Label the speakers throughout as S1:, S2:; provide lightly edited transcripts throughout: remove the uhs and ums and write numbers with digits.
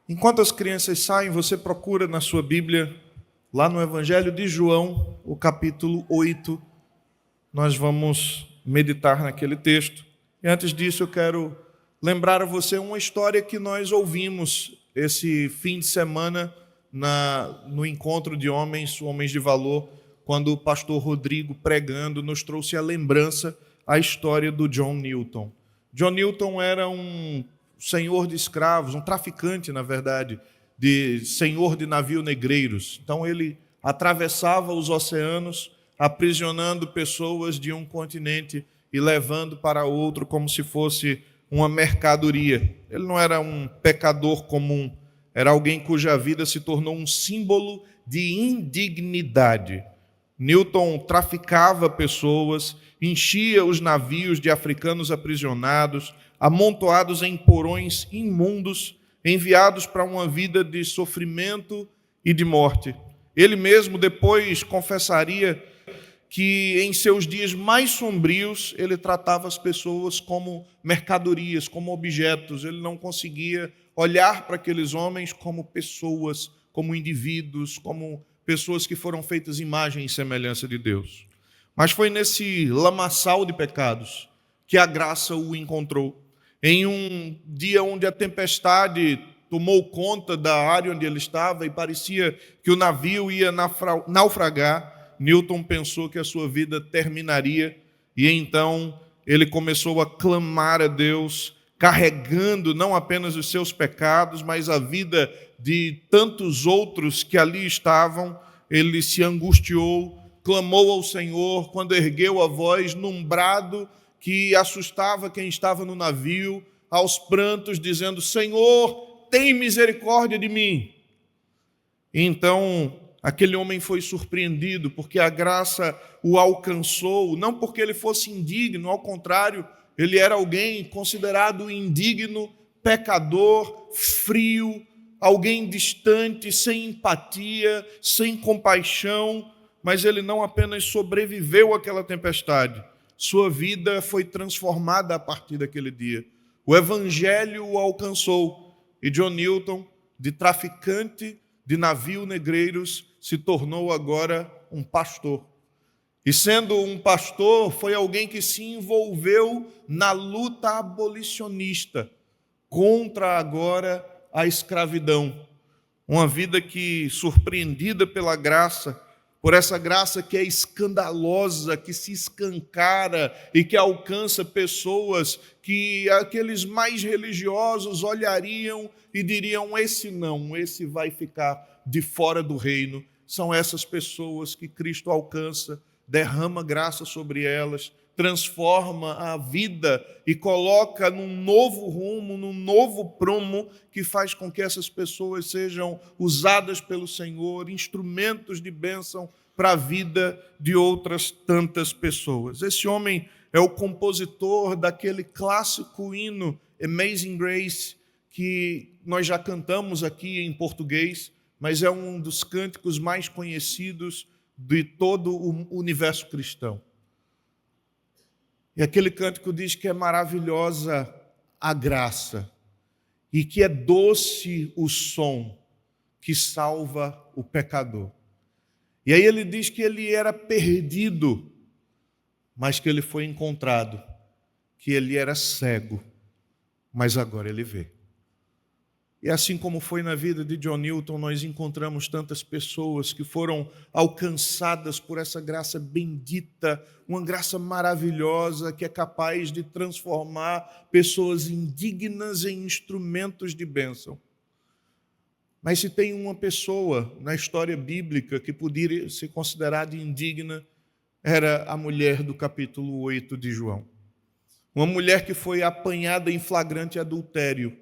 S1: Enquanto as crianças saem, você procura na sua Bíblia, lá no Evangelho de João, o capítulo 8. Nós vamos meditar naquele texto. E antes disso, eu quero lembrar a você uma história que nós ouvimos esse fim de semana no encontro de homens de valor, quando o pastor Rodrigo, pregando, nos trouxe a lembrança, a história do John Newton. John Newton era um senhor de escravos, um traficante, na verdade, senhor de navio negreiros. Então ele atravessava os oceanos, aprisionando pessoas de um continente e levando para outro como se fosse uma mercadoria. Ele não era um pecador comum, era alguém cuja vida se tornou um símbolo de indignidade. Newton traficava pessoas, enchia os navios de africanos aprisionados, amontoados em porões imundos, enviados para uma vida de sofrimento e de morte. Ele mesmo depois confessaria que em seus dias mais sombrios ele tratava as pessoas como mercadorias, como objetos. Ele não conseguia olhar para aqueles homens como pessoas, como indivíduos, como pessoas que foram feitas imagem e semelhança de Deus. Mas foi nesse lamaçal de pecados que a graça o encontrou. Em um dia onde a tempestade tomou conta da área onde ele estava e parecia que o navio ia naufragar, Newton pensou que a sua vida terminaria e então ele começou a clamar a Deus, carregando não apenas os seus pecados, mas a vida de tantos outros que ali estavam. Ele se angustiou, clamou ao Senhor, quando ergueu a voz num brado que assustava quem estava no navio, aos prantos, dizendo: Senhor, tem misericórdia de mim. E então aquele homem foi surpreendido, porque a graça o alcançou, não porque ele fosse indigno, ao contrário, ele era alguém considerado indigno, pecador, frio, alguém distante, sem empatia, sem compaixão, mas ele não apenas sobreviveu àquela tempestade, sua vida foi transformada a partir daquele dia. O evangelho o alcançou e John Newton, de traficante de navio negreiros, se tornou agora um pastor. E sendo um pastor, foi alguém que se envolveu na luta abolicionista contra agora a escravidão. Uma vida que, surpreendida pela graça, por essa graça que é escandalosa, que se escancara e que alcança pessoas que aqueles mais religiosos olhariam e diriam: esse não, esse vai ficar de fora do reino. São essas pessoas que Cristo alcança, derrama graça sobre elas, transforma a vida e coloca num novo rumo, num novo prumo, que faz com que essas pessoas sejam usadas pelo Senhor, instrumentos de bênção para a vida de outras tantas pessoas. Esse homem é o compositor daquele clássico hino Amazing Grace, que nós já cantamos aqui em português, mas é um dos cânticos mais conhecidos de todo o universo cristão. E aquele cântico diz que é maravilhosa a graça e que é doce o som que salva o pecador. E aí ele diz que ele era perdido, mas que ele foi encontrado, que ele era cego, mas agora ele vê. E assim como foi na vida de John Newton, nós encontramos tantas pessoas que foram alcançadas por essa graça bendita, uma graça maravilhosa que é capaz de transformar pessoas indignas em instrumentos de bênção. Mas se tem uma pessoa na história bíblica que poderia ser considerada indigna, era a mulher do capítulo 8 de João. Uma mulher que foi apanhada em flagrante adultério,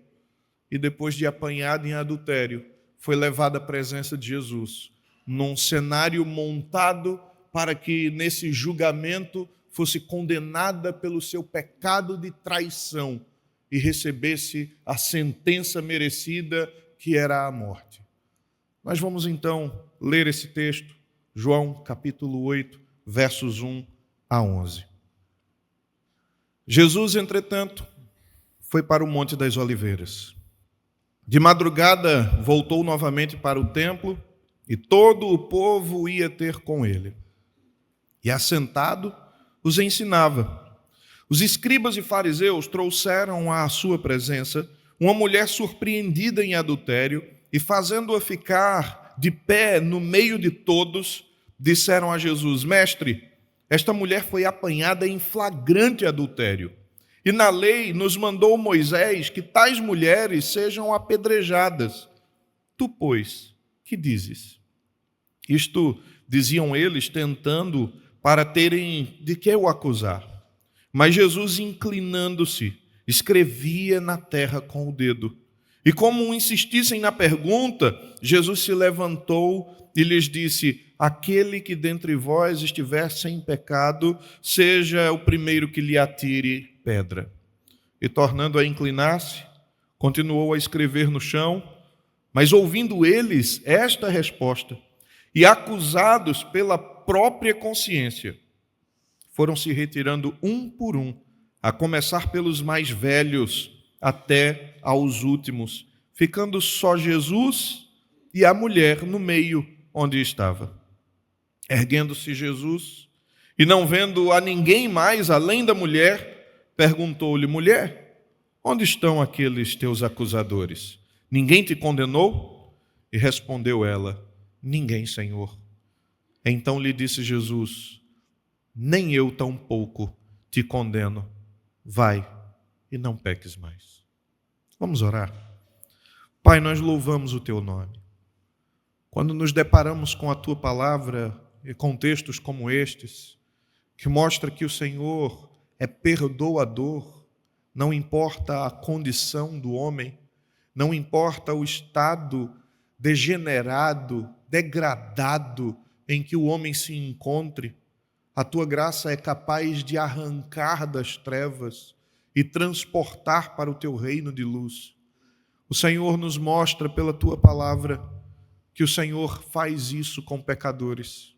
S1: e depois de apanhada em adultério, foi levada à presença de Jesus, num cenário montado para que nesse julgamento fosse condenada pelo seu pecado de traição e recebesse a sentença merecida, que era a morte. Nós vamos então ler esse texto, João capítulo 8, versos 1 a 11. Jesus, entretanto, foi para o Monte das Oliveiras. De madrugada voltou novamente para o templo e todo o povo ia ter com ele. E assentado, os ensinava. Os escribas e fariseus trouxeram à sua presença uma mulher surpreendida em adultério e, fazendo-a ficar de pé no meio de todos, disseram a Jesus: Mestre, esta mulher foi apanhada em flagrante adultério. E na lei nos mandou Moisés que tais mulheres sejam apedrejadas. Tu, pois, que dizes? Isto diziam eles, tentando para terem de que o acusar. Mas Jesus, inclinando-se, escrevia na terra com o dedo. E como insistissem na pergunta, Jesus se levantou e lhes disse: Aquele que dentre vós estiver sem pecado, seja o primeiro que lhe atire pedra. E tornando a inclinar-se, continuou a escrever no chão, mas ouvindo eles esta resposta, e acusados pela própria consciência, foram se retirando um por um, a começar pelos mais velhos até aos últimos, ficando só Jesus e a mulher no meio onde estava. Erguendo-se Jesus, e não vendo a ninguém mais além da mulher, perguntou-lhe: Mulher, onde estão aqueles teus acusadores? Ninguém te condenou? E respondeu ela: Ninguém, Senhor. Então lhe disse Jesus: Nem eu tampouco te condeno. Vai e não peques mais. Vamos orar. Pai, nós louvamos o teu nome. Quando nos deparamos com a tua palavra e com textos como estes, que mostra que o Senhor é perdoador, não importa a condição do homem, não importa o estado degenerado, degradado em que o homem se encontre, a tua graça é capaz de arrancar das trevas e transportar para o teu reino de luz. O Senhor nos mostra pela tua palavra que o Senhor faz isso com pecadores.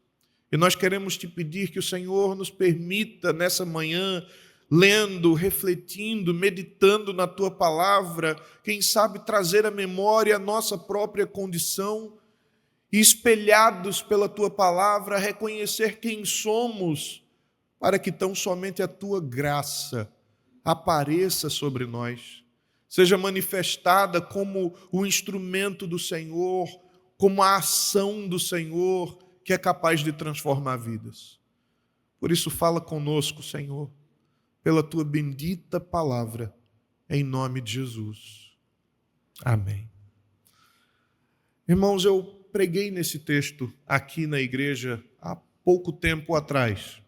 S1: E nós queremos te pedir que o Senhor nos permita nessa manhã, lendo, refletindo, meditando na tua palavra, quem sabe trazer à memória a nossa própria condição e, espelhados pela tua palavra, reconhecer quem somos, para que tão somente a tua graça apareça sobre nós, seja manifestada como o instrumento do Senhor, como a ação do Senhor, que é capaz de transformar vidas. Por isso, fala conosco, Senhor, pela tua bendita palavra, em nome de Jesus. Amém. Irmãos, eu preguei nesse texto aqui na igreja há pouco tempo atrás.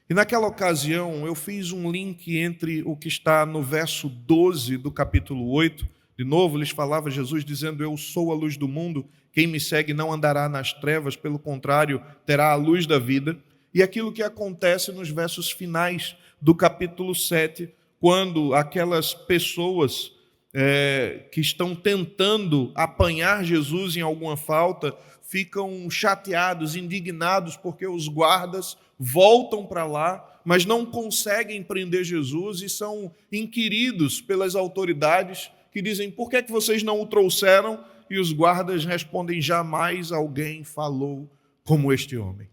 S1: E naquela ocasião eu fiz um link entre o que está no verso 12 do capítulo 8. De novo, lhes falava Jesus dizendo: Eu sou a luz do mundo, quem me segue não andará nas trevas, pelo contrário, terá a luz da vida. E aquilo que acontece nos versos finais do capítulo 7, quando aquelas pessoas que estão tentando apanhar Jesus em alguma falta, ficam chateados, indignados, porque os guardas voltam para lá, mas não conseguem prender Jesus e são inquiridos pelas autoridades que dizem: por que vocês não o trouxeram? E os guardas respondem: jamais alguém falou como este homem.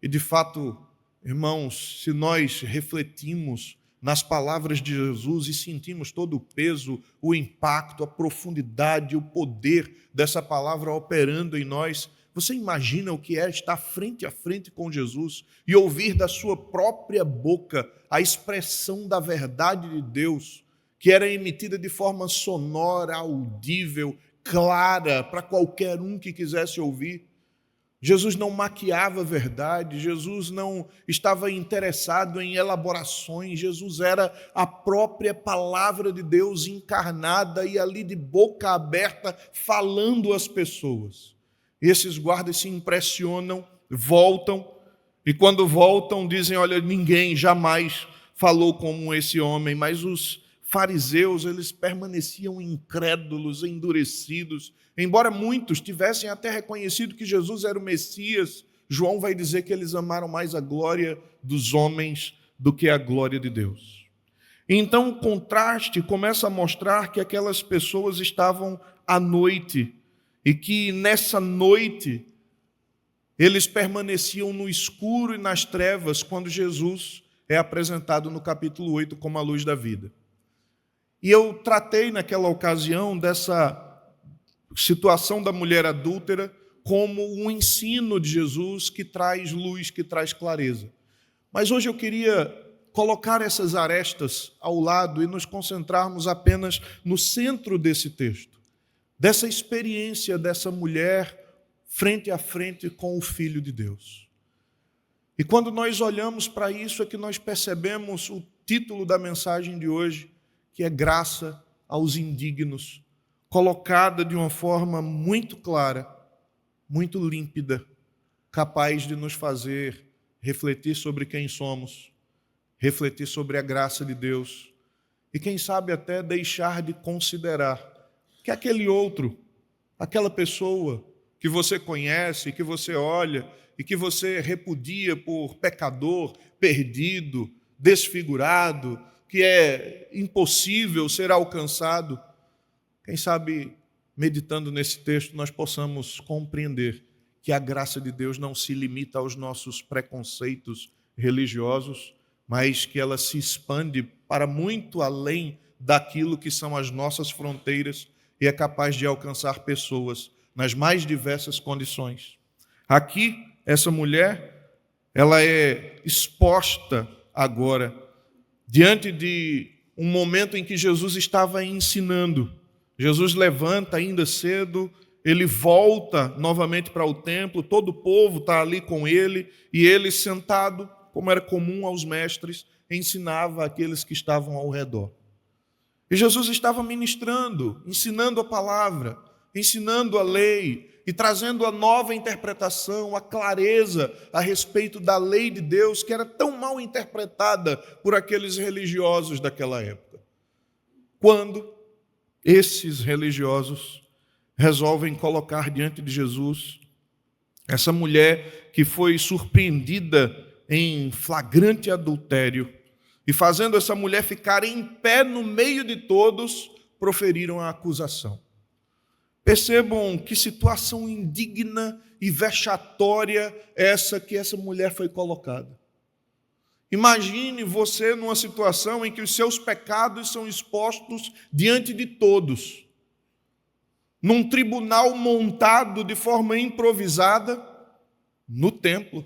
S1: E de fato, irmãos, se nós refletimos nas palavras de Jesus e sentimos todo o peso, o impacto, a profundidade, o poder dessa palavra operando em nós, você imagina o que é estar frente a frente com Jesus e ouvir da sua própria boca a expressão da verdade de Deus, que era emitida de forma sonora, audível, clara, para qualquer um que quisesse ouvir. Jesus não maquiava a verdade, Jesus não estava interessado em elaborações, Jesus era a própria palavra de Deus encarnada e ali de boca aberta falando às pessoas. Esses guardas se impressionam, voltam, e quando voltam dizem: olha, ninguém jamais falou como esse homem. Mas os fariseus, eles permaneciam incrédulos, endurecidos. Embora muitos tivessem até reconhecido que Jesus era o Messias, João vai dizer que eles amaram mais a glória dos homens do que a glória de Deus. Então o contraste começa a mostrar que aquelas pessoas estavam à noite e que nessa noite eles permaneciam no escuro e nas trevas quando Jesus é apresentado no capítulo 8 como a luz da vida. E eu tratei naquela ocasião dessa situação da mulher adúltera como um ensino de Jesus que traz luz, que traz clareza. Mas hoje eu queria colocar essas arestas ao lado e nos concentrarmos apenas no centro desse texto, dessa experiência dessa mulher frente a frente com o Filho de Deus. E quando nós olhamos para isso é que nós percebemos o título da mensagem de hoje, que é Graça aos Indignos, colocada de uma forma muito clara, muito límpida, capaz de nos fazer refletir sobre quem somos, refletir sobre a graça de Deus e, quem sabe, até deixar de considerar que aquele outro, aquela pessoa que você conhece, que você olha e que você repudia por pecador, perdido, desfigurado, que é impossível ser alcançado, quem sabe, meditando nesse texto, nós possamos compreender que a graça de Deus não se limita aos nossos preconceitos religiosos, mas que ela se expande para muito além daquilo que são as nossas fronteiras e é capaz de alcançar pessoas nas mais diversas condições. Aqui, essa mulher, ela é exposta agora diante de um momento em que Jesus estava ensinando. Jesus levanta ainda cedo, ele volta novamente para o templo, todo o povo está ali com ele, e ele sentado, como era comum aos mestres, ensinava aqueles que estavam ao redor. E Jesus estava ministrando, ensinando a palavra, ensinando a lei, e trazendo a nova interpretação, a clareza a respeito da lei de Deus, que era tão mal interpretada por aqueles religiosos daquela época. Quando esses religiosos resolvem colocar diante de Jesus essa mulher que foi surpreendida em flagrante adultério e fazendo essa mulher ficar em pé no meio de todos, proferiram a acusação. Percebam que situação indigna e vexatória essa que essa mulher foi colocada. Imagine você numa situação em que os seus pecados são expostos diante de todos, num tribunal montado de forma improvisada no templo,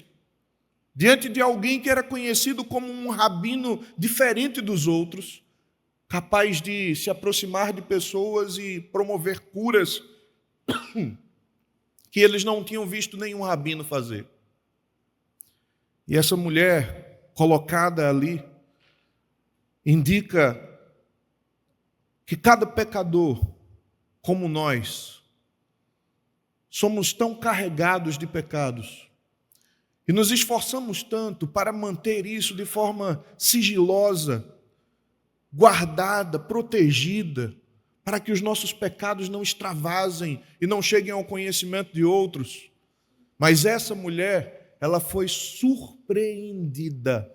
S1: diante de alguém que era conhecido como um rabino diferente dos outros, capaz de se aproximar de pessoas e promover curas que eles não tinham visto nenhum rabino fazer. E essa mulher colocada ali indica que cada pecador, como nós, somos tão carregados de pecados e nos esforçamos tanto para manter isso de forma sigilosa, guardada, protegida, para que os nossos pecados não extravasem e não cheguem ao conhecimento de outros. Mas essa mulher, ela foi surpreendida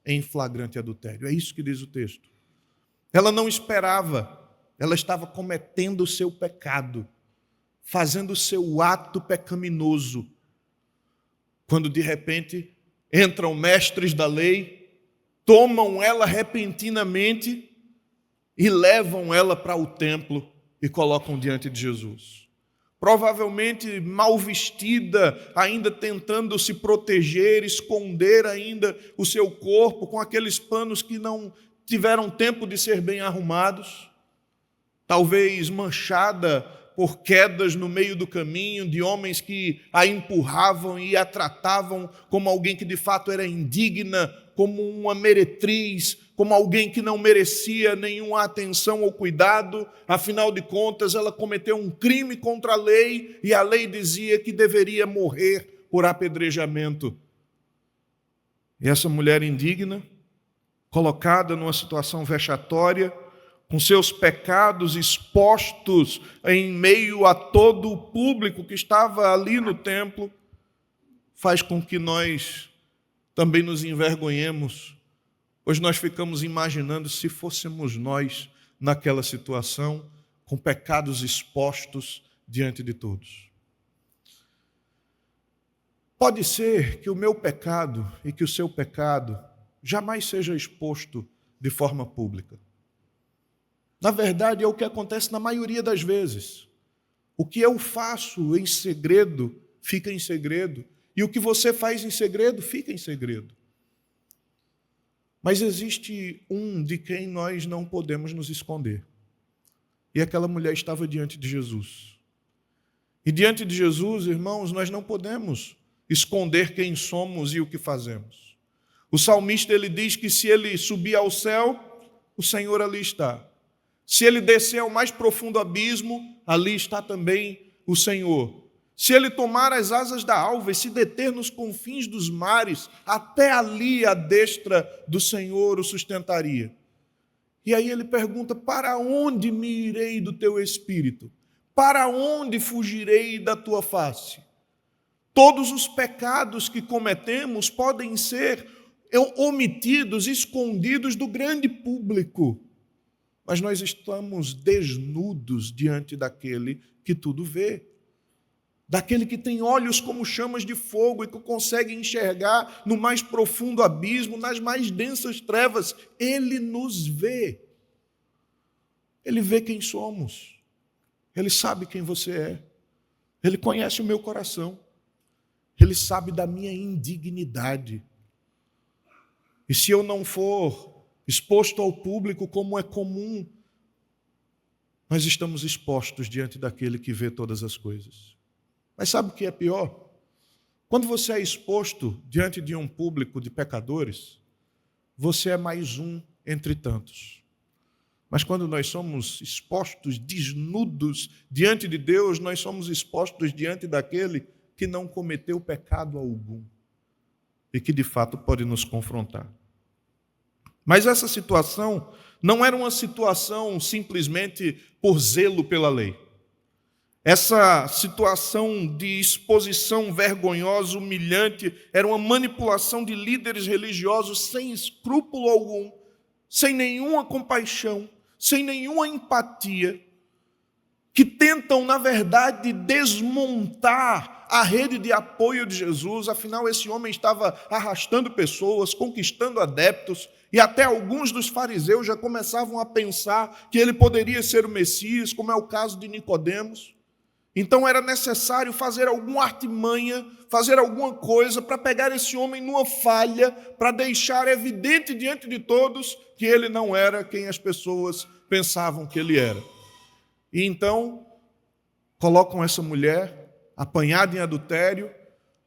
S1: em flagrante adultério. É isso que diz o texto. Ela não esperava, ela estava cometendo o seu pecado, fazendo o seu ato pecaminoso, quando de repente entram mestres da lei, tomam ela repentinamente e levam ela para o templo e colocam diante de Jesus. Provavelmente mal vestida, ainda tentando se proteger, esconder ainda o seu corpo com aqueles panos que não tiveram tempo de ser bem arrumados, talvez manchada por quedas no meio do caminho de homens que a empurravam e a tratavam como alguém que de fato era indigna, como uma meretriz, como alguém que não merecia nenhuma atenção ou cuidado. Afinal de contas, ela cometeu um crime contra a lei e a lei dizia que deveria morrer por apedrejamento. E essa mulher indigna, colocada numa situação vexatória, com seus pecados expostos em meio a todo o público que estava ali no templo, faz com que nós também nos envergonhemos Hoje nós ficamos imaginando se fôssemos nós naquela situação, com pecados expostos diante de todos. Pode ser que o meu pecado e que o seu pecado jamais seja exposto de forma pública. Na verdade, é o que acontece na maioria das vezes. O que eu faço em segredo, fica em segredo. E o que você faz em segredo, fica em segredo. Mas existe um de quem nós não podemos nos esconder. E aquela mulher estava diante de Jesus. E diante de Jesus, irmãos, nós não podemos esconder quem somos e o que fazemos. O salmista, ele diz que se ele subir ao céu, o Senhor ali está. Se ele descer ao mais profundo abismo, ali está também o Senhor. Se ele tomar as asas da alva e se deter nos confins dos mares, até ali a destra do Senhor o sustentaria. E aí ele pergunta: para onde me irei do teu espírito? Para onde fugirei da tua face? Todos os pecados que cometemos podem ser omitidos, escondidos do grande público. Mas nós estamos desnudos diante daquele que tudo vê. Daquele que tem olhos como chamas de fogo e que consegue enxergar no mais profundo abismo, nas mais densas trevas. Ele nos vê. Ele vê quem somos. Ele sabe quem você é. Ele conhece o meu coração. Ele sabe da minha indignidade. E se eu não for exposto ao público como é comum, nós estamos expostos diante daquele que vê todas as coisas. Mas sabe o que é pior? Quando você é exposto diante de um público de pecadores, você é mais um entre tantos. Mas quando nós somos expostos, desnudos diante de Deus, nós somos expostos diante daquele que não cometeu pecado algum e que de fato pode nos confrontar. Mas essa situação não era uma situação simplesmente por zelo pela lei. Essa situação de exposição vergonhosa, humilhante, era uma manipulação de líderes religiosos sem escrúpulo algum, sem nenhuma compaixão, sem nenhuma empatia, que tentam, na verdade, desmontar a rede de apoio de Jesus. Afinal, esse homem estava arrastando pessoas, conquistando adeptos, e até alguns dos fariseus já começavam a pensar que ele poderia ser o Messias, como é o caso de Nicodemos. Então era necessário fazer alguma artimanha, fazer alguma coisa para pegar esse homem numa falha, para deixar evidente diante de todos que ele não era quem as pessoas pensavam que ele era. E então colocam essa mulher apanhada em adultério,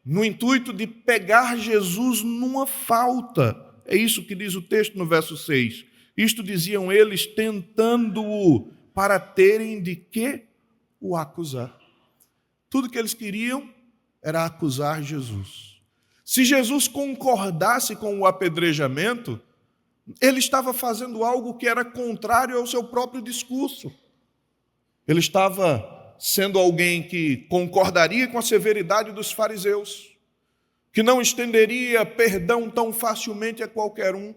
S1: no intuito de pegar Jesus numa falta. É isso que diz o texto no verso 6. Isto diziam eles, tentando-o, para terem de que o acusar. Tudo que eles queriam era acusar Jesus. Se Jesus concordasse com o apedrejamento, ele estava fazendo algo que era contrário ao seu próprio discurso. Ele estava sendo alguém que concordaria com a severidade dos fariseus, que não estenderia perdão tão facilmente a qualquer um,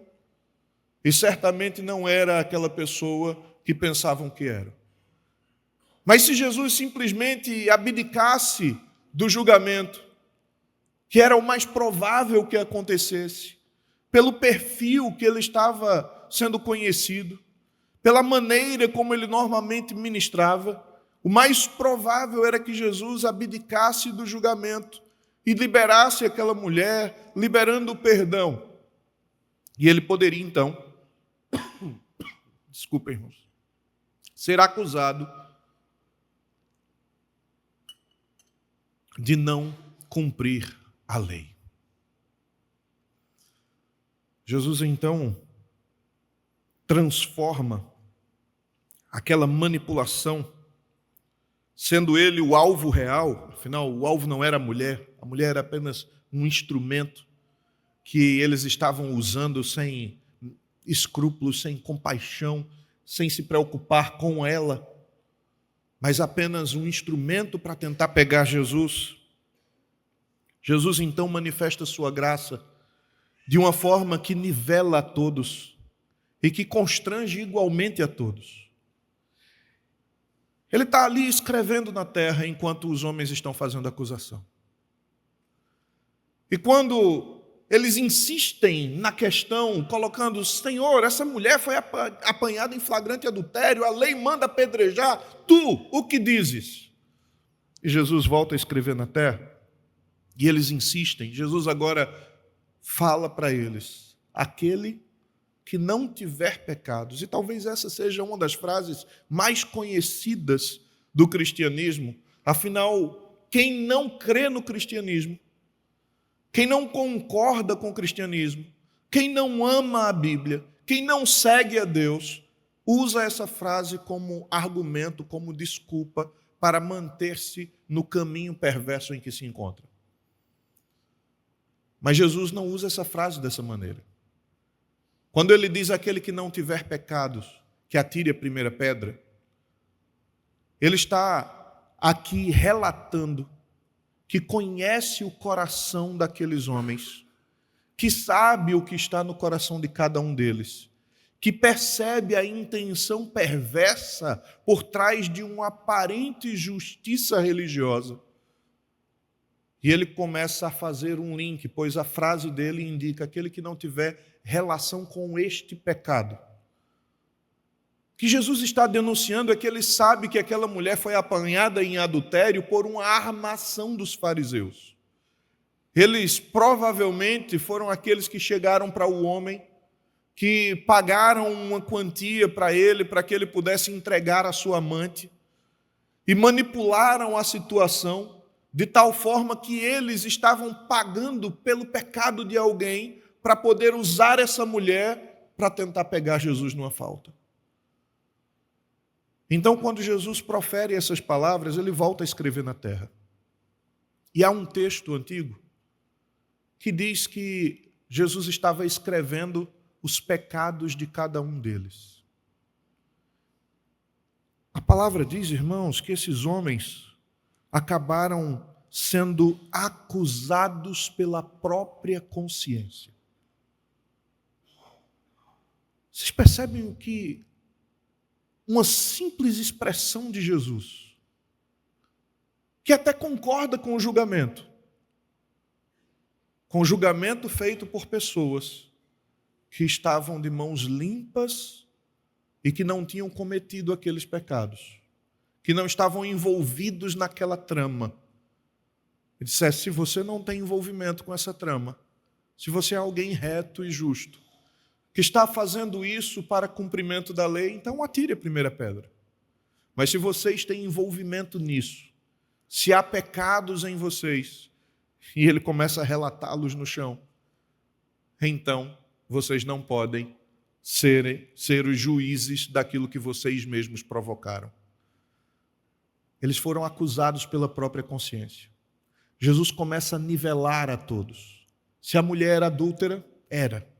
S1: e certamente não era aquela pessoa que pensavam que era. Mas se Jesus simplesmente abdicasse do julgamento, que era o mais provável que acontecesse, pelo perfil que ele estava sendo conhecido, pela maneira como ele normalmente ministrava, o mais provável era que Jesus abdicasse do julgamento e liberasse aquela mulher, liberando o perdão. E ele poderia, então, desculpa, irmãos, ser acusado de não cumprir a lei. Jesus, então, transforma aquela manipulação, sendo ele o alvo real. Afinal, o alvo não era a mulher era apenas um instrumento que eles estavam usando sem escrúpulos, sem compaixão, sem se preocupar com ela, mas apenas um instrumento para tentar pegar Jesus. Jesus então manifesta sua graça de uma forma que nivela a todos e que constrange igualmente a todos. Ele está ali escrevendo na terra enquanto os homens estão fazendo acusação. E quando eles insistem na questão, colocando: Senhor, essa mulher foi apanhada em flagrante adultério, a lei manda apedrejar, tu, o que dizes? E Jesus volta a escrever na terra, e eles insistem. Jesus agora fala para eles: aquele que não tiver pecados. E talvez essa seja uma das frases mais conhecidas do cristianismo. Afinal, quem não crê no cristianismo, quem não concorda com o cristianismo, quem não ama a Bíblia, quem não segue a Deus, usa essa frase como argumento, como desculpa para manter-se no caminho perverso em que se encontra. Mas Jesus não usa essa frase dessa maneira. Quando ele diz: aquele que não tiver pecados, que atire a primeira pedra, ele está aqui relatando que conhece o coração daqueles homens, que sabe o que está no coração de cada um deles, que percebe a intenção perversa por trás de uma aparente justiça religiosa. E ele começa a fazer um link, pois a frase dele indica: aquele que não tiver relação com este pecado. O que Jesus está denunciando é que ele sabe que aquela mulher foi apanhada em adultério por uma armação dos fariseus. Eles provavelmente foram aqueles que chegaram para o homem, que pagaram uma quantia para que ele pudesse entregar a sua amante, e manipularam a situação de tal forma que eles estavam pagando pelo pecado de alguém para poder usar essa mulher para tentar pegar Jesus numa falta. Então, quando Jesus profere essas palavras, ele volta a escrever na terra. E há um texto antigo que diz que Jesus estava escrevendo os pecados de cada um deles. A palavra diz, irmãos, que esses homens acabaram sendo acusados pela própria consciência. Vocês percebem o que uma simples expressão de Jesus, que até concorda com o julgamento feito por pessoas que estavam de mãos limpas e que não tinham cometido aqueles pecados, que não estavam envolvidos naquela trama. Ele dissesse: se você não tem envolvimento com essa trama, se você é alguém reto e justo, que está fazendo isso para cumprimento da lei, então atire a primeira pedra. Mas se vocês têm envolvimento nisso, se há pecados em vocês, e ele começa a relatá-los no chão, então vocês não podem ser os juízes daquilo que vocês mesmos provocaram. Eles foram acusados pela própria consciência. Jesus começa a nivelar a todos. Se a mulher era adúltera, era.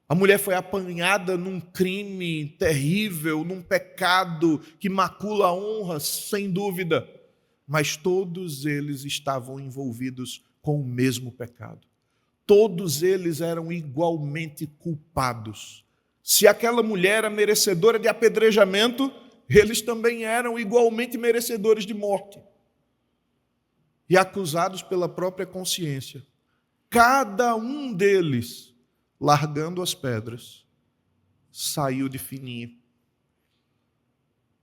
S1: A mulher foi apanhada num crime terrível, num pecado que macula a honra, sem dúvida. Mas todos eles estavam envolvidos com o mesmo pecado. Todos eles eram igualmente culpados. Se aquela mulher era merecedora de apedrejamento, eles também eram igualmente merecedores de morte. E acusados pela própria consciência. Cada um deles, largando as pedras, saiu de fininho.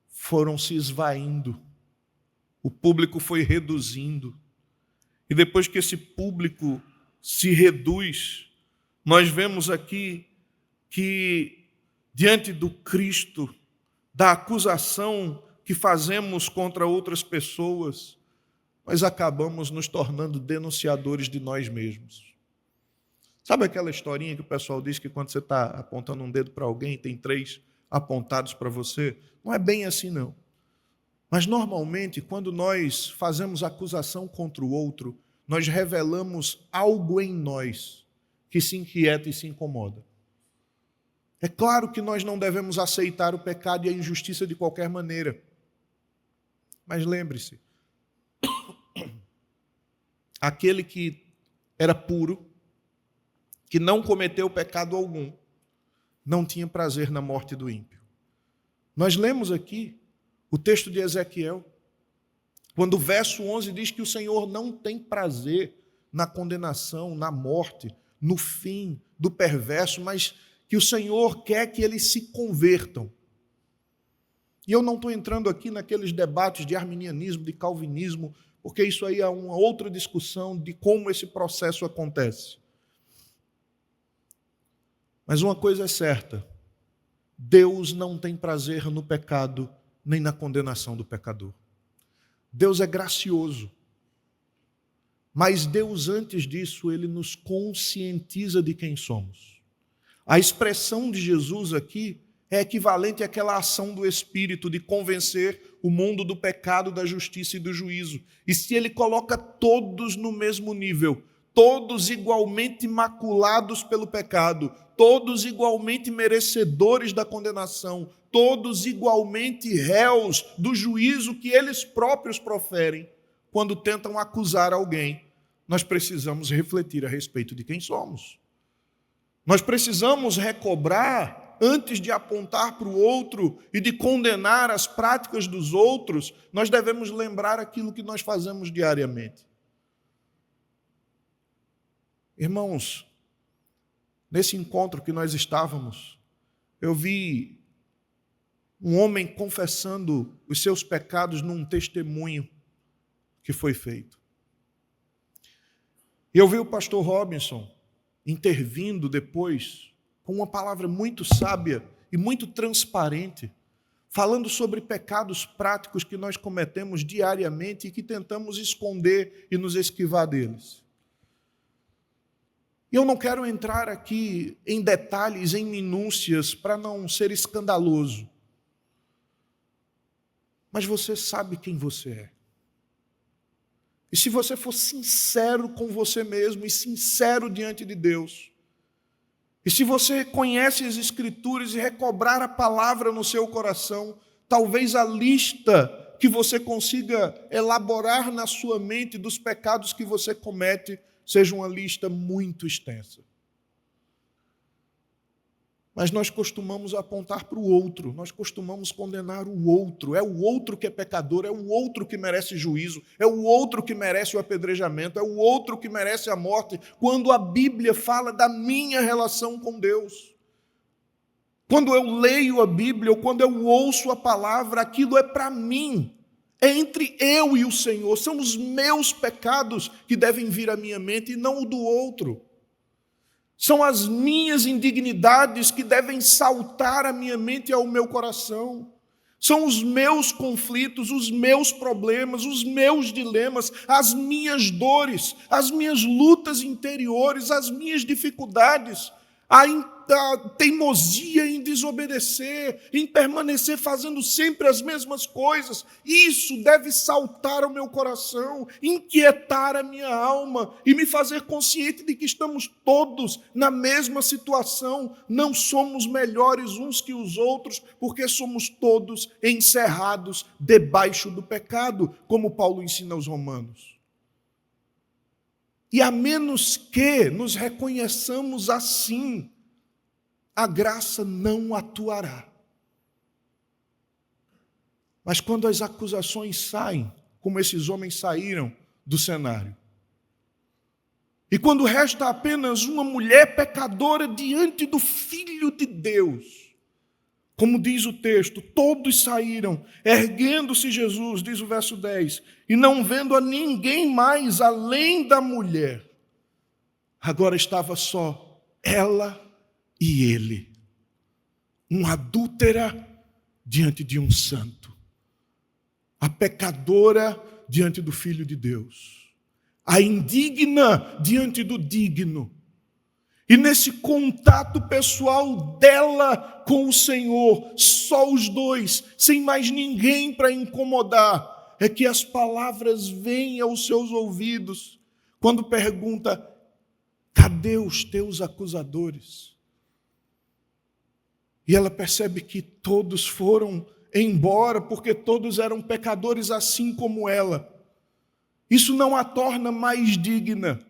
S1: Foram se esvaindo. O público foi reduzindo. E depois que esse público se reduz, nós vemos aqui que, diante do Cristo, da acusação que fazemos contra outras pessoas, nós acabamos nos tornando denunciadores de nós mesmos. Sabe aquela historinha que o pessoal diz que quando você está apontando um dedo para alguém, tem 3 apontados para você? Não é bem assim, não. Mas, normalmente, quando nós fazemos acusação contra o outro, nós revelamos algo em nós que se inquieta e se incomoda. É claro que nós não devemos aceitar o pecado e a injustiça de qualquer maneira. Mas lembre-se, aquele que era puro, que não cometeu pecado algum, não tinha prazer na morte do ímpio. Nós lemos aqui o texto de Ezequiel, quando o verso 11 diz que o Senhor não tem prazer na condenação, na morte, no fim do perverso, mas que o Senhor quer que eles se convertam. E eu não estou entrando aqui naqueles debates de arminianismo, de calvinismo, porque isso aí é uma outra discussão de como esse processo acontece. Mas uma coisa é certa, Deus não tem prazer no pecado, nem na condenação do pecador. Deus é gracioso. Mas Deus, antes disso, Ele nos conscientiza de quem somos. A expressão de Jesus aqui é equivalente àquela ação do Espírito de convencer o mundo do pecado, da justiça e do juízo. E se Ele coloca todos no mesmo nível, todos igualmente maculados pelo pecado, todos igualmente merecedores da condenação, todos igualmente réus do juízo que eles próprios proferem, quando tentam acusar alguém, nós precisamos refletir a respeito de quem somos. Nós precisamos recobrar, antes de apontar para o outro e de condenar as práticas dos outros, nós devemos lembrar aquilo que nós fazemos diariamente. Irmãos, nesse encontro que nós estávamos, eu vi um homem confessando os seus pecados num testemunho que foi feito. E eu vi o pastor Robinson intervindo depois com uma palavra muito sábia e muito transparente, falando sobre pecados práticos que nós cometemos diariamente e que tentamos esconder e nos esquivar deles. E eu não quero entrar aqui em detalhes, em minúcias, para não ser escandaloso. Mas você sabe quem você é. E se você for sincero com você mesmo e sincero diante de Deus, e se você conhece as Escrituras e recobrar a palavra no seu coração, talvez a lista que você consiga elaborar na sua mente dos pecados que você comete seja uma lista muito extensa. Mas nós costumamos apontar para o outro, nós costumamos condenar o outro. É o outro que é pecador, é o outro que merece juízo, é o outro que merece o apedrejamento, é o outro que merece a morte, quando a Bíblia fala da minha relação com Deus. Quando eu leio a Bíblia ou quando eu ouço a palavra, aquilo é para mim, é entre eu e o Senhor, são os meus pecados que devem vir à minha mente e não o do outro. São as minhas indignidades que devem saltar à minha mente e ao meu coração. São os meus conflitos, os meus problemas, os meus dilemas, as minhas dores, as minhas lutas interiores, as minhas dificuldades, a teimosia em desobedecer, em permanecer fazendo sempre as mesmas coisas. Isso deve saltar ao meu coração, inquietar a minha alma e me fazer consciente de que estamos todos na mesma situação. Não somos melhores uns que os outros, porque somos todos encerrados debaixo do pecado, como Paulo ensina aos Romanos. E a menos que nos reconheçamos assim, a graça não atuará. Mas quando as acusações saem, como esses homens saíram do cenário, e quando resta apenas uma mulher pecadora diante do Filho de Deus, como diz o texto, todos saíram, erguendo-se Jesus, diz o verso 10, e não vendo a ninguém mais além da mulher. Agora estava só ela e ele, uma adúltera diante de um santo, a pecadora diante do Filho de Deus, a indigna diante do digno. E nesse contato pessoal dela com o Senhor, só os dois, sem mais ninguém para incomodar, é que as palavras vêm aos seus ouvidos, quando pergunta: cadê os teus acusadores? E ela percebe que todos foram embora, porque todos eram pecadores assim como ela. Isso não a torna mais digna.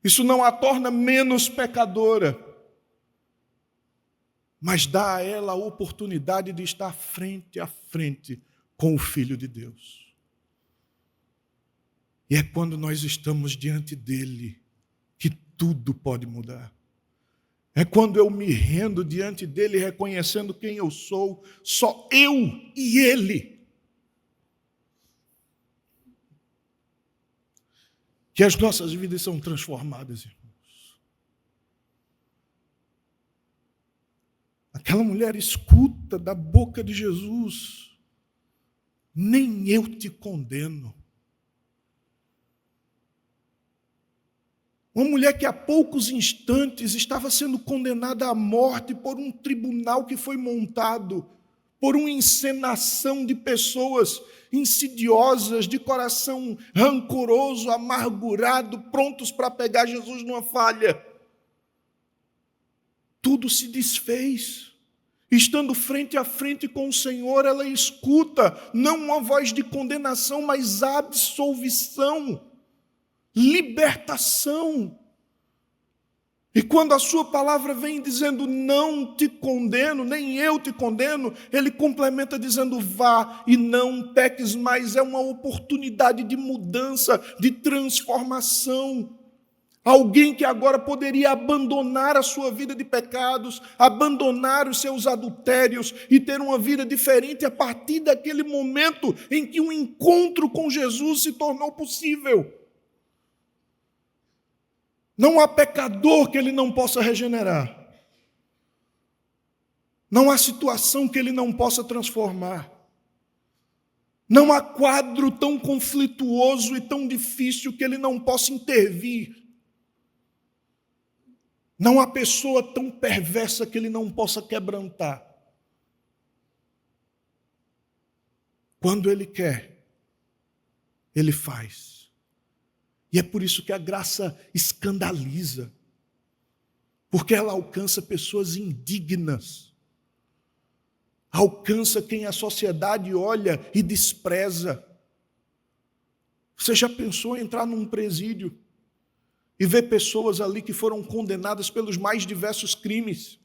S1: Isso não a torna menos pecadora, mas dá a ela a oportunidade de estar frente a frente com o Filho de Deus. E é quando nós estamos diante dele que tudo pode mudar. É quando eu me rendo diante dele, reconhecendo quem eu sou, só eu e ele. Que as nossas vidas são transformadas, irmãos. Aquela mulher escuta da boca de Jesus: nem eu te condeno. Uma mulher que há poucos instantes estava sendo condenada à morte por um tribunal que foi montado por uma encenação de pessoas insidiosas, de coração rancoroso, amargurado, prontos para pegar Jesus numa falha. Tudo se desfez. Estando frente a frente com o Senhor, ela escuta não uma voz de condenação, mas absolvição, libertação. E quando a sua palavra vem dizendo: não te condeno, nem eu te condeno, ele complementa dizendo: vá e não peques mais. É uma oportunidade de mudança, de transformação. Alguém que agora poderia abandonar a sua vida de pecados, abandonar os seus adultérios e ter uma vida diferente a partir daquele momento em que um encontro com Jesus se tornou possível. Não há pecador que ele não possa regenerar. Não há situação que ele não possa transformar. Não há quadro tão conflituoso e tão difícil que ele não possa intervir. Não há pessoa tão perversa que ele não possa quebrantar. Quando ele quer, ele faz. E é por isso que a graça escandaliza, porque ela alcança pessoas indignas, alcança quem a sociedade olha e despreza. Você já pensou em entrar num presídio e ver pessoas ali que foram condenadas pelos mais diversos crimes,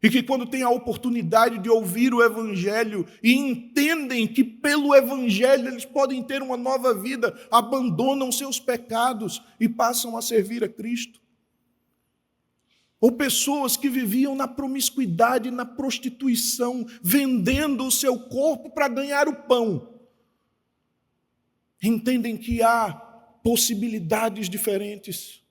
S1: e que quando têm a oportunidade de ouvir o Evangelho e entendem que pelo Evangelho eles podem ter uma nova vida, abandonam seus pecados e passam a servir a Cristo? Ou pessoas que viviam na promiscuidade, na prostituição, vendendo o seu corpo para ganhar o pão, entendem que há possibilidades diferentes,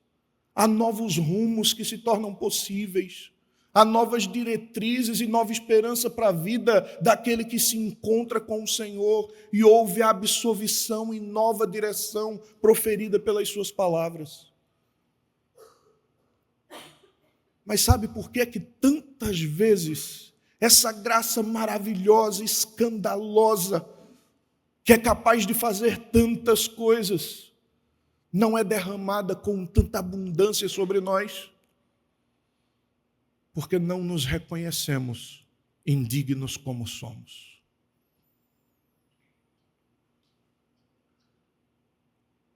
S1: há novos rumos que se tornam possíveis, há novas diretrizes e nova esperança para a vida daquele que se encontra com o Senhor e ouve a absolvição e nova direção proferida pelas suas palavras. Mas sabe por que tantas vezes essa graça maravilhosa, escandalosa, que é capaz de fazer tantas coisas, não é derramada com tanta abundância sobre nós? Porque não nos reconhecemos indignos como somos.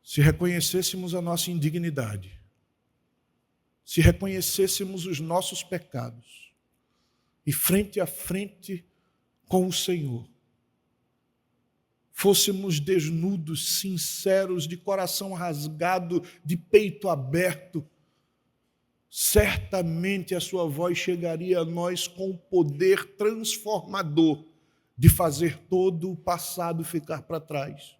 S1: Se reconhecêssemos a nossa indignidade, se reconhecêssemos os nossos pecados, e frente a frente com o Senhor, fôssemos desnudos, sinceros, de coração rasgado, de peito aberto, certamente a sua voz chegaria a nós com o poder transformador de fazer todo o passado ficar para trás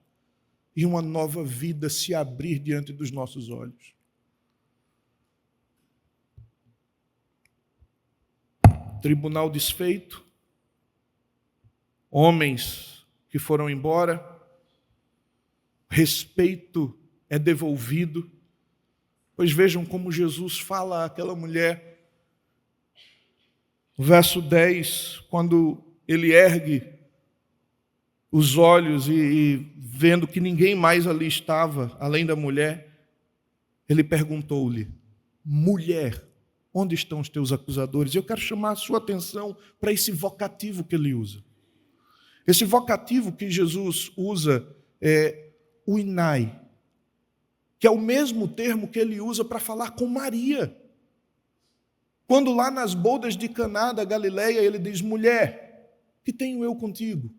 S1: e uma nova vida se abrir diante dos nossos olhos. Tribunal desfeito, homens que foram embora, respeito é devolvido. Pois vejam como Jesus fala àquela mulher. No verso 10, quando ele ergue os olhos e vendo que ninguém mais ali estava, além da mulher, ele perguntou-lhe: mulher, onde estão os teus acusadores? Eu quero chamar a sua atenção para esse vocativo que ele usa. Esse vocativo que Jesus usa é uinai. que é o mesmo termo que ele usa para falar com Maria. Quando lá nas bodas de Caná da Galileia, ele diz: mulher, que tenho eu contigo?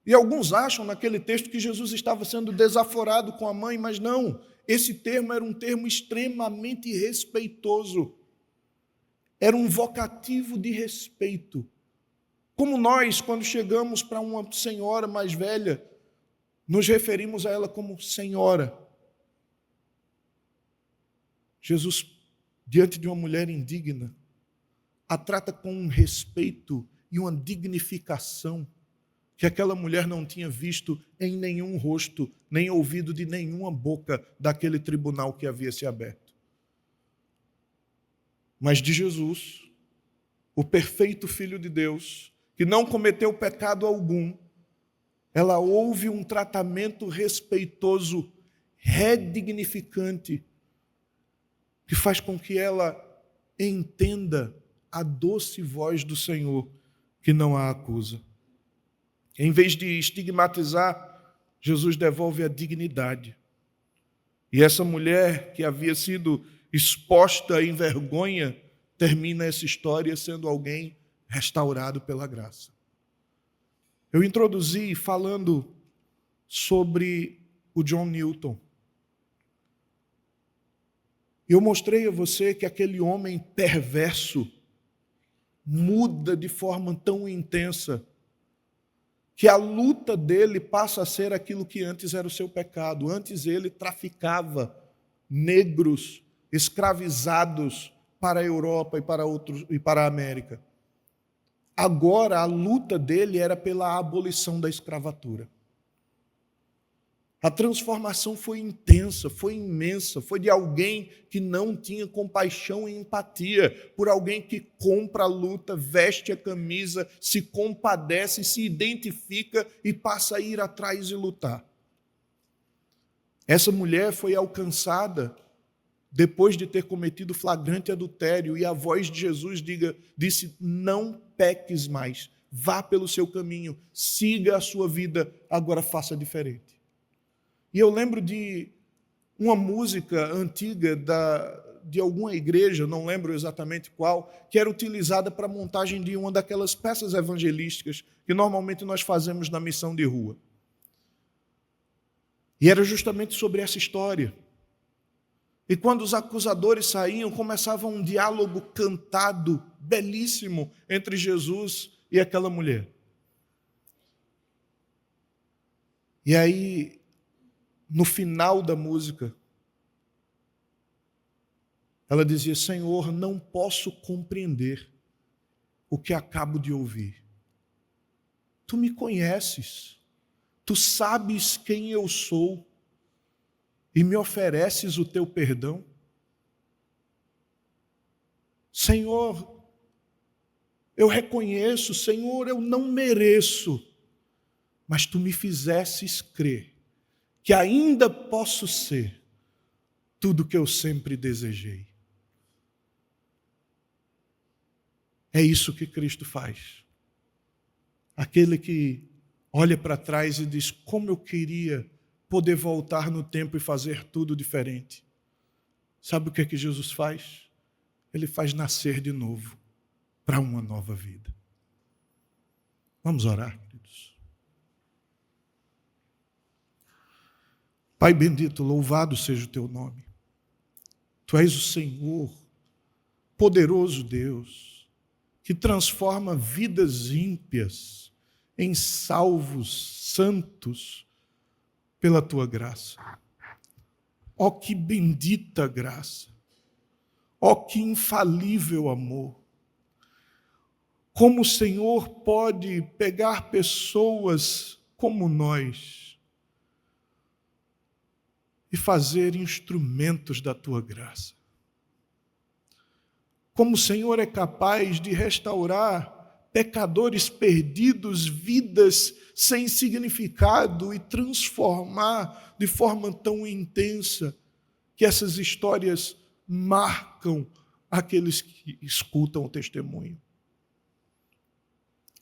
S1: E alguns acham naquele texto que Jesus estava sendo desaforado com a mãe, mas não. Esse termo era um termo extremamente respeitoso. Era um vocativo de respeito. Como nós, quando chegamos para uma senhora mais velha, nos referimos a ela como senhora. Jesus, diante de uma mulher indigna, a trata com um respeito e uma dignificação que aquela mulher não tinha visto em nenhum rosto, nem ouvido de nenhuma boca daquele tribunal que havia se aberto. Mas de Jesus, o perfeito Filho de Deus, que não cometeu pecado algum, ela ouve um tratamento respeitoso, redignificante, que faz com que ela entenda a doce voz do Senhor, que não a acusa. Em vez de estigmatizar, Jesus devolve a dignidade. E essa mulher que havia sido exposta em vergonha, termina essa história sendo alguém restaurado pela graça. Eu introduzi falando sobre o John Newton. Eu mostrei a você que aquele homem perverso muda de forma tão intensa que a luta dele passa a ser aquilo que antes era o seu pecado. Antes ele traficava negros escravizados para a Europa e para a América. Agora a luta dele era pela abolição da escravatura. A transformação foi intensa, foi imensa, foi de alguém que não tinha compaixão e empatia, por alguém que compra a luta, veste a camisa, se compadece, se identifica e passa a ir atrás e lutar. Essa mulher foi alcançada depois de ter cometido flagrante adultério, e a voz de Jesus disse: não peques mais, vá pelo seu caminho, siga a sua vida, agora faça diferente. E eu lembro de uma música antiga de alguma igreja, não lembro exatamente qual, que era utilizada para a montagem de uma daquelas peças evangelísticas que normalmente nós fazemos na missão de rua. E era justamente sobre essa história. E quando os acusadores saíam, começava um diálogo cantado, belíssimo, entre Jesus e aquela mulher. E aí, no final da música, ela dizia: Senhor, não posso compreender o que acabo de ouvir. Tu me conheces, tu sabes quem eu sou e me ofereces o teu perdão. Senhor, eu reconheço, Senhor, eu não mereço, mas tu me fizesses crer que ainda posso ser tudo o que eu sempre desejei. É isso que Cristo faz. Aquele que olha para trás e diz: como eu queria poder voltar no tempo e fazer tudo diferente. Sabe o que é que Jesus faz? Ele faz nascer de novo para uma nova vida. Vamos orar, queridos. Pai bendito, louvado seja o teu nome. Tu és o Senhor, poderoso Deus, que transforma vidas ímpias em salvos, santos, pela tua graça. Ó que bendita graça! Ó que infalível amor! Como o Senhor pode pegar pessoas como nós e fazer instrumentos da tua graça? Como o Senhor é capaz de restaurar pecadores perdidos, vidas sem significado, e transformar de forma tão intensa que essas histórias marcam aqueles que escutam o testemunho.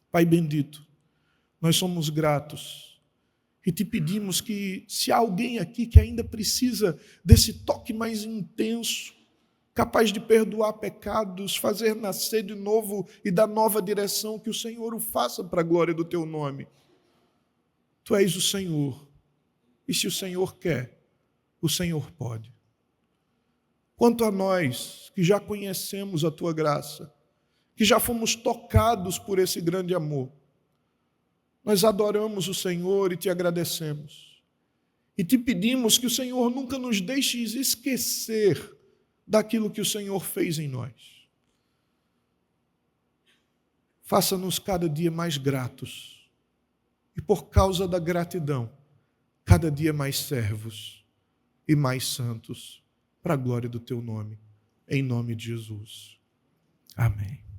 S1: Pai bendito, nós somos gratos E te pedimos que, se há alguém aqui que ainda precisa desse toque mais intenso, capaz de perdoar pecados, fazer nascer de novo e dar nova direção, que o Senhor o faça para a glória do teu nome. Tu és o Senhor, e se o Senhor quer, o Senhor pode. Quanto a nós, que já conhecemos a tua graça, que já fomos tocados por esse grande amor, nós adoramos o Senhor e te agradecemos. E te pedimos que o Senhor nunca nos deixe esquecer daquilo que o Senhor fez em nós. Faça-nos cada dia mais gratos. E por causa da gratidão, cada dia mais servos e mais santos, para a glória do teu nome. Em nome de Jesus. Amém.